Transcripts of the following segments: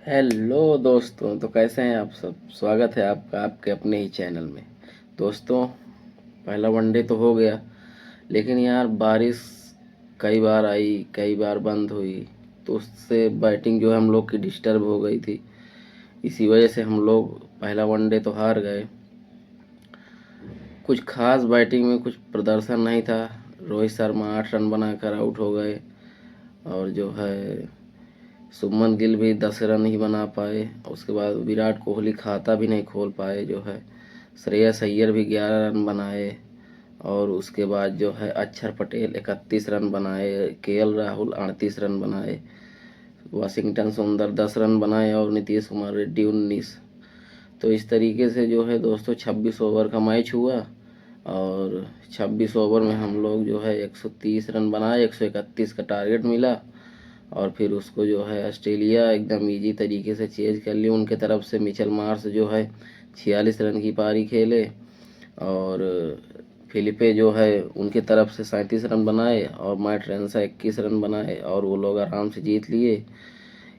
Hello दोस्तों, तो कैसे हैं आप सब। स्वागत है आपका आपके अपने ही चैनल में। दोस्तों, पहला वनडे तो हो गया, लेकिन यार बारिश कई बार आई, कई बार बंद हुई, तो उससे बैटिंग जो है हम लोग की डिस्टर्ब हो गई थी। इसी वजह से हम लोग पहला वनडे तो हार गए। कुछ खास बैटिंग में कुछ प्रदर्शन नहीं था। रोहित शर्मा 8 रन बनाकर आउट हो गए, और जो है शुभमन गिल भी 10 रन ही बना पाए। उसके बाद विराट कोहली खाता भी नहीं खोल पाए जो है। श्रेयस अय्यर भी 11 रन बनाए, और उसके बाद जो है अक्षर पटेल 31 रन बनाए, केएल राहुल 38 रन बनाए, वाशिंगटन सुंदर 10 रन बनाए, और नीतीश कुमार रेड्डी 19। तो इस तरीके से जो है दोस्तों 26 ओवर का मैच हुआ, और 26 ओवर में हम लोग जो है 130 रन बनाए, 131 का टारगेट मिला। और फिर उसको जो है ऑस्ट्रेलिया एकदम इजी तरीके से चेज कर ली। उनके तरफ से मिचेल मार्श जो है 46 रन की पारी खेले, और फिलिपे जो है उनकी तरफ से 37 रन बनाए, और मैट रेंसा 21 रन बनाए, और वो लोग आराम से जीत लिए।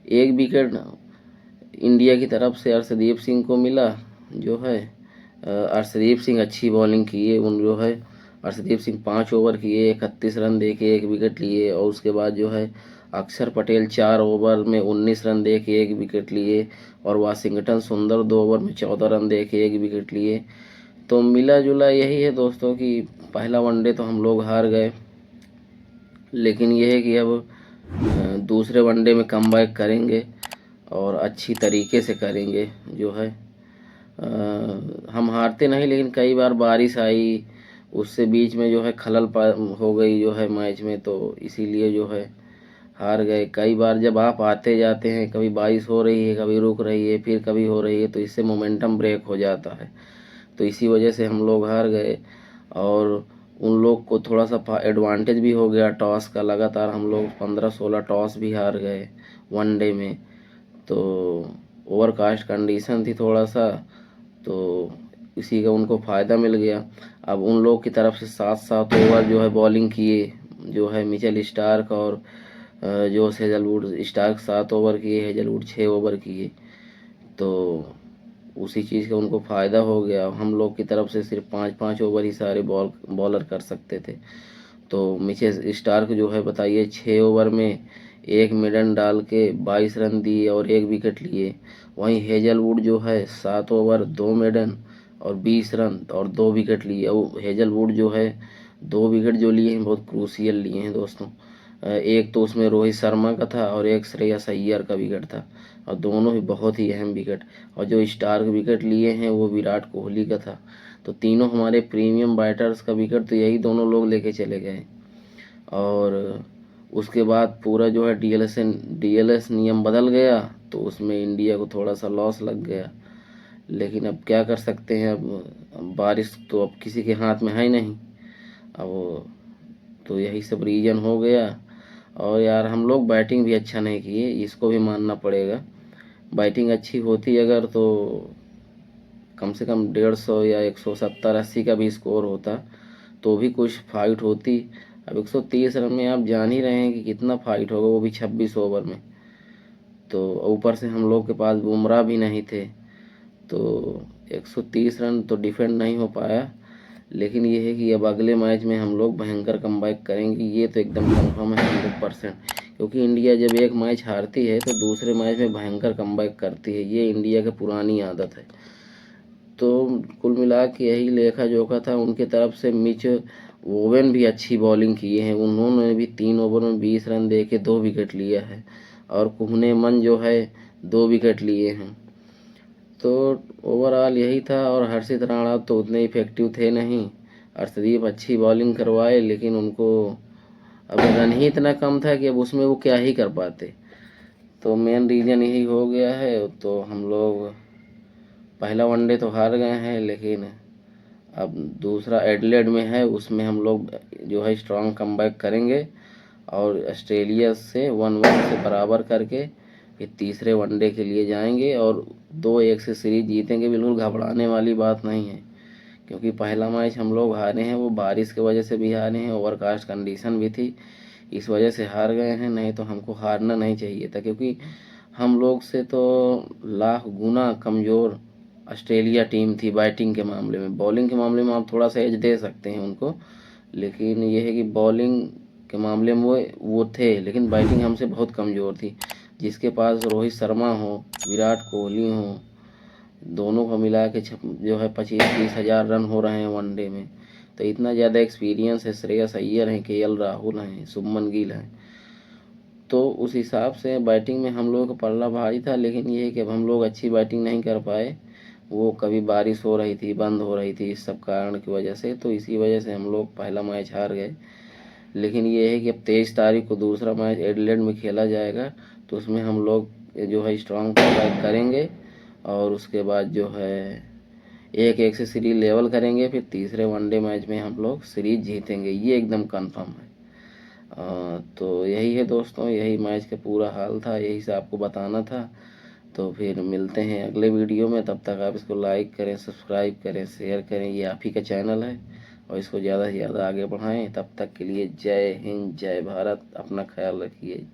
एक विकेट इंडिया की तरफ से अर्शदीप सिंह को मिला जो है। अर्शदीप सिंह अच्छी बॉलिंग किए। उन जो है अर्शदीप सिंह 5 ओवर किए, 31 रन दे के एक विकेट लिए। और उसके बाद जो है अक्षर पटेल 4 ओवर में 19 रन दे के एक विकेट लिए, और वाशिंगटन सुंदर 2 ओवर में 14 रन दे के एक विकेट लिए। तो मिला जुला यही है दोस्तों कि पहला वनडे तो हम लोग हार गए, लेकिन यह है कि अब दूसरे वनडे में कमबैक करेंगे, और अच्छी तरीके से करेंगे जो है। हम हारते नहीं, लेकिन कई बार बारिश आई, उससे बीच में जो है हो गई जो है मैच में, तो इसीलिए जो है हार गए। कई बार जब आप आते जाते हैं, कभी बारिश हो रही है, कभी रुक रही है, फिर कभी हो रही है, तो इससे मोमेंटम ब्रेक हो जाता है। तो इसी वजह से हम लोग हार गए, और उन लोग को थोड़ा सा एडवांटेज भी हो गया टॉस का। लगातार हम लोग 15-16 टॉस भी हार गए वनडे में। तो ओवरकास्ट कंडीशन थी थोड़ा सा, तो इसी का उनको फ़ायदा मिल गया। अब उन लोग की तरफ से 7-7 ओवर जो है बॉलिंग किए जो है मिचेल स्टार्क और जोश हेजलवुड। स्टार्क 7 ओवर किए, हेजलवुड 6 ओवर किए। तो उसी चीज़ का उनको फ़ायदा हो गया। हम लोग की तरफ से सिर्फ 5-5 ओवर ही सारे बॉलर कर सकते थे। तो मिचेल स्टार्क जो है बताइए 6 ओवर में एक मिडन डाल के 22 रन दिए और एक विकेट लिए। वहीं हेजलवुड जो है 7 ओवर 2 मिडन और 20 रन और 2 विकेट लिए। और हेजलवुड जो है 2 विकेट जो लिए हैं बहुत क्रूसियल लिए हैं दोस्तों। एक तो उसमें रोहित शर्मा का था, और एक श्रेयस अय्यर का विकेट था, और दोनों ही बहुत ही अहम विकेट। और जो स्टार्क विकेट लिए हैं वो विराट कोहली का था। तो तीनों हमारे प्रीमियम बैटर्स का विकेट तो यही दोनों लोग लेके चले गए। और उसके बाद पूरा जो है डीएलएस नियम बदल गया, तो उसमें इंडिया को थोड़ा सा लॉस लग गया। लेकिन अब क्या कर सकते हैं। अब बारिश तो अब किसी के हाथ में है ही नहीं। अब तो यही सब रीजन हो गया। और यार हम लोग बैटिंग भी अच्छा नहीं किए, इसको भी मानना पड़ेगा। बैटिंग अच्छी होती अगर तो कम से कम 150 या 170-80 का भी स्कोर होता, तो भी कुछ फाइट होती। अब 130 रन में आप जान ही रहे हैं कि कितना फाइट होगा, वो भी 26 ओवर में। तो ऊपर से हम लोग के पास बुमराह भी नहीं थे, तो 130 रन तो डिफेंड नहीं हो पाया। लेकिन ये है कि अब अगले मैच में हम लोग भयंकर कमबैक करेंगे, ये तो एकदम कंफर्म है 100%। क्योंकि इंडिया जब एक मैच हारती है तो दूसरे मैच में भयंकर कमबैक करती है, ये इंडिया की पुरानी आदत है। तो कुल मिला के यही लेखा जोखा था उनके तरफ से। मिच ओवेन भी अच्छी बॉलिंग किए हैं, उन्होंने भी 3 ओवर में 20 रन दे के 2 विकेट लिया है। और कुहने मन जो है 2 विकेट लिए हैं। तो ओवरऑल यही था। और हर्षित राणा तो उतने इफेक्टिव थे नहीं। अर्शदीप अच्छी बॉलिंग करवाए, लेकिन उनको अब रन ही इतना कम था कि अब उसमें वो क्या ही कर पाते। तो मेन रीज़न यही हो गया है। तो हम लोग पहला वनडे तो हार गए हैं, लेकिन अब दूसरा एडिलेड में है, उसमें हम लोग जो है स्ट्रांग कमबैक करेंगे, और ऑस्ट्रेलिया से 1-1 से बराबर करके फिर तीसरे वनडे के लिए जाएंगे, और 2-1 से सीरीज जीतेंगे। बिल्कुल घबराने वाली बात नहीं है, क्योंकि पहला मैच हम लोग हारे हैं, वो बारिश की वजह से भी हारे हैं, ओवरकास्ट कंडीशन भी थी, इस वजह से हार गए हैं। नहीं तो हमको हारना नहीं चाहिए था, क्योंकि हम लोग से तो लाख गुना कमज़ोर ऑस्ट्रेलिया टीम थी बैटिंग के मामले में। बॉलिंग के मामले में आप थोड़ा सा एज दे सकते हैं उनको, लेकिन ये है कि बॉलिंग के मामले में वो थे, लेकिन बैटिंग हमसे बहुत कमज़ोर थी। जिसके पास रोहित शर्मा हो, विराट कोहली हो, दोनों को मिला के जो है 25-30 हज़ार रन हो रहे हैं वनडे में, तो इतना ज़्यादा एक्सपीरियंस है। श्रेयस अय्यर हैं, केएल राहुल हैं, शुभमन गिल हैं, तो उस हिसाब से बैटिंग में हम लोगों का पल्ला भारी था। लेकिन ये है कि अब हम लोग अच्छी बैटिंग नहीं कर पाए। वो कभी बारिश हो रही थी, बंद हो रही थी, इस सब कारण की वजह से, तो इसी वजह से हम लोग पहला मैच हार गए। लेकिन ये है कि अब 23 तारीख को दूसरा मैच एडिलेड में खेला जाएगा, तो उसमें हम लोग जो है स्ट्रांग कमबैक करेंगे, और उसके बाद जो है 1-1 से सीरीज लेवल करेंगे। फिर तीसरे वनडे मैच में हम लोग सीरीज जीतेंगे, ये एकदम कंफर्म है। तो यही है दोस्तों, यही मैच का पूरा हाल था, यही से आपको बताना था। तो फिर मिलते हैं अगले वीडियो में, तब तक आप इसको लाइक करें, सब्सक्राइब करें, शेयर करें, ये आप ही का चैनल है, और इसको ज़्यादा से ज़्यादा आगे बढ़ाएं। तब तक के लिए जय हिंद, जय भारत, अपना ख्याल रखिए।